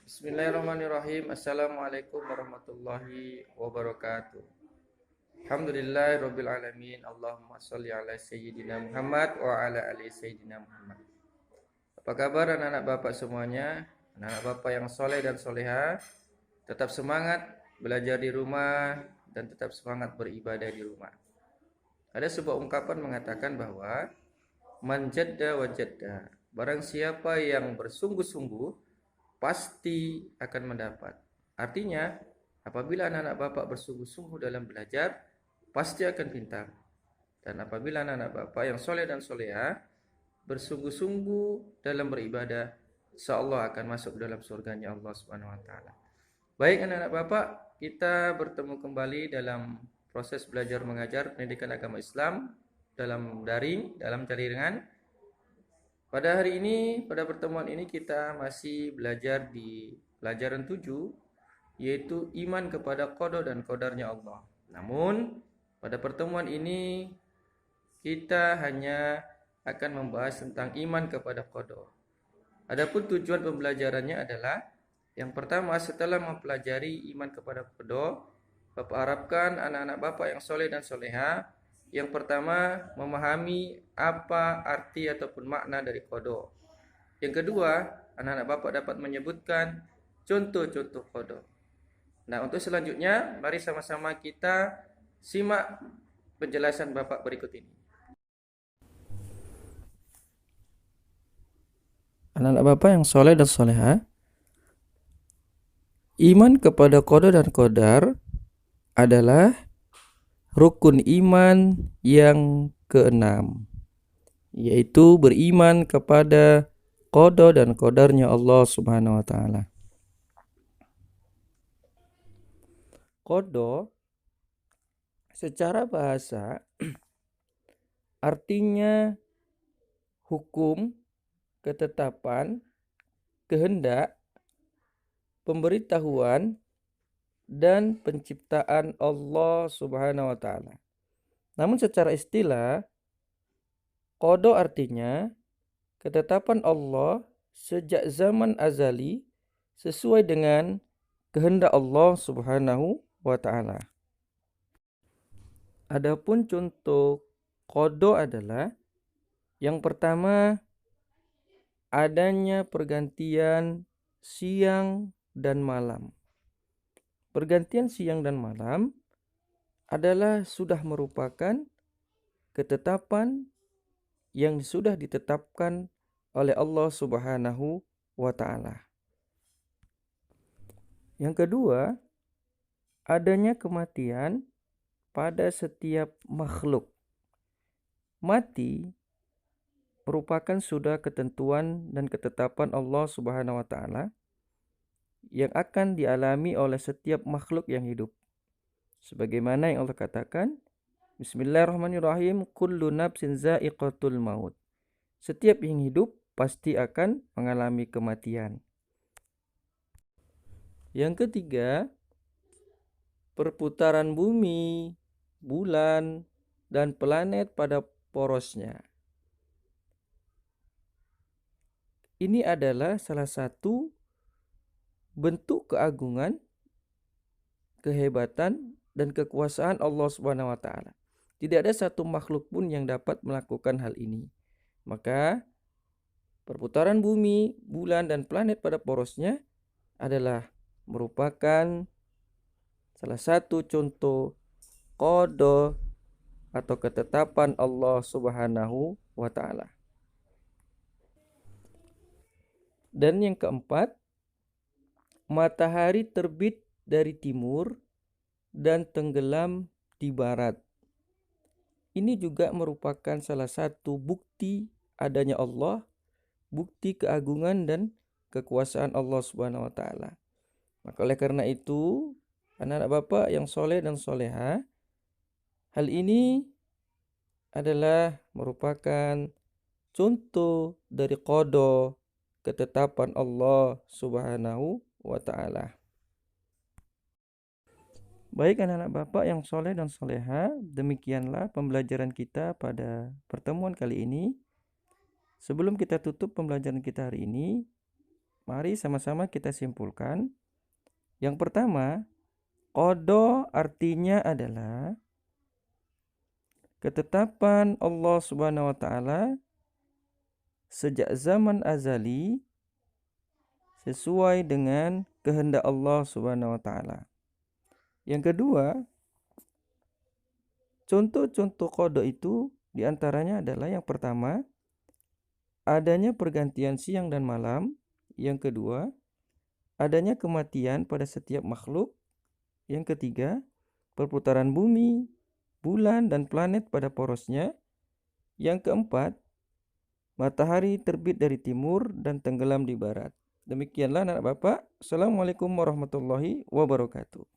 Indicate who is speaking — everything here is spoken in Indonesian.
Speaker 1: Bismillahirrahmanirrahim. Assalamualaikum warahmatullahi wabarakatuh. Alhamdulillahirabbil alamin. Allahumma shalli ala sayyidina Muhammad wa ala ali sayyidina Muhammad. Apa kabar anak-anak Bapak semuanya? Anak-anak Bapak yang soleh dan soleha, tetap semangat belajar di rumah dan tetap semangat beribadah di rumah. Ada sebuah ungkapan mengatakan bahwa man jadda wajadda. Barang siapa yang bersungguh-sungguh pasti akan mendapat. Artinya, apabila anak-anak Bapak bersungguh-sungguh dalam belajar, pasti akan pintar. Dan apabila anak-anak Bapak yang soleh dan soleha bersungguh-sungguh dalam beribadah, insyaallah akan masuk dalam surganya Allah Subhanahu wa taala. Baik anak-anak Bapak, kita bertemu kembali dalam proses belajar mengajar pendidikan agama Islam dalam daring, dalam jaringan. Pada hari ini, pada pertemuan ini kita masih belajar di pelajaran 7, yaitu iman kepada qada dan qadarnya Allah. Namun, pada pertemuan ini kita hanya akan membahas tentang iman kepada qada. Adapun tujuan pembelajarannya adalah yang pertama, setelah mempelajari iman kepada qada, Bapak harapkan anak-anak Bapak yang soleh dan soleha yang pertama memahami apa arti ataupun makna dari qada. Yang kedua, anak-anak Bapak dapat menyebutkan contoh-contoh qada. Nah, untuk selanjutnya mari sama-sama kita simak penjelasan Bapak berikut ini. Anak-anak Bapak yang soleh dan soleha, iman kepada qada dan qadar adalah rukun iman yang keenam, yaitu beriman kepada qada dan qadarnya Allah Subhanahu wa taala. Qada secara bahasa artinya hukum, ketetapan, kehendak, pemberitahuan dan penciptaan Allah Subhanahu wa taala. Namun secara istilah, qada artinya ketetapan Allah sejak zaman azali sesuai dengan kehendak Allah Subhanahu wa taala. Adapun contoh qada adalah yang pertama, adanya pergantian siang dan malam. Pergantian siang dan malam adalah sudah merupakan ketetapan yang sudah ditetapkan oleh Allah Subhanahu wa taala. Yang kedua, adanya kematian pada setiap makhluk. Mati merupakan sudah ketentuan dan ketetapan Allah Subhanahu wa taala yang akan dialami oleh setiap makhluk yang hidup. Sebagaimana yang Allah katakan, Bismillahirrahmanirrahim, kullu nafsin za'iqatul maut. Setiap yang hidup pasti akan mengalami kematian. Yang ketiga, perputaran bumi, bulan, dan planet pada porosnya. Ini adalah salah satu bentuk keagungan, kehebatan, dan kekuasaan Allah Subhanahu wa taala. Tidak ada satu makhluk pun yang dapat melakukan hal ini. Maka perputaran bumi, bulan, dan planet pada porosnya adalah merupakan salah satu contoh qada atau ketetapan Allah Subhanahu wa taala. Dan yang keempat, matahari terbit dari timur dan tenggelam di barat. Ini juga merupakan salah satu bukti adanya Allah, bukti keagungan dan kekuasaan Allah Subhanahu wa taala. Maka oleh karena itu, anak-anak Bapak yang soleh dan soleha, hal ini adalah merupakan contoh dari qada, ketetapan Allah Subhanahu wa taala. Baik anak-anak Bapak yang soleh dan soleha, demikianlah pembelajaran kita pada pertemuan kali ini. Sebelum kita tutup pembelajaran kita hari ini, Mari sama-sama kita simpulkan. Yang pertama, qada artinya adalah ketetapan Allah Subhanahu wa taala sejak zaman azali sesuai dengan kehendak Allah Subhanahu wa taala. Yang kedua, contoh-contoh qada itu diantaranya adalah yang pertama, adanya pergantian siang dan malam. Yang kedua, adanya kematian pada setiap makhluk. Yang ketiga, perputaran bumi, bulan, dan planet pada porosnya. Yang keempat, matahari terbit dari timur dan tenggelam di barat. Demikianlah anak bapak. Assalamualaikum warahmatullahi wabarakatuh.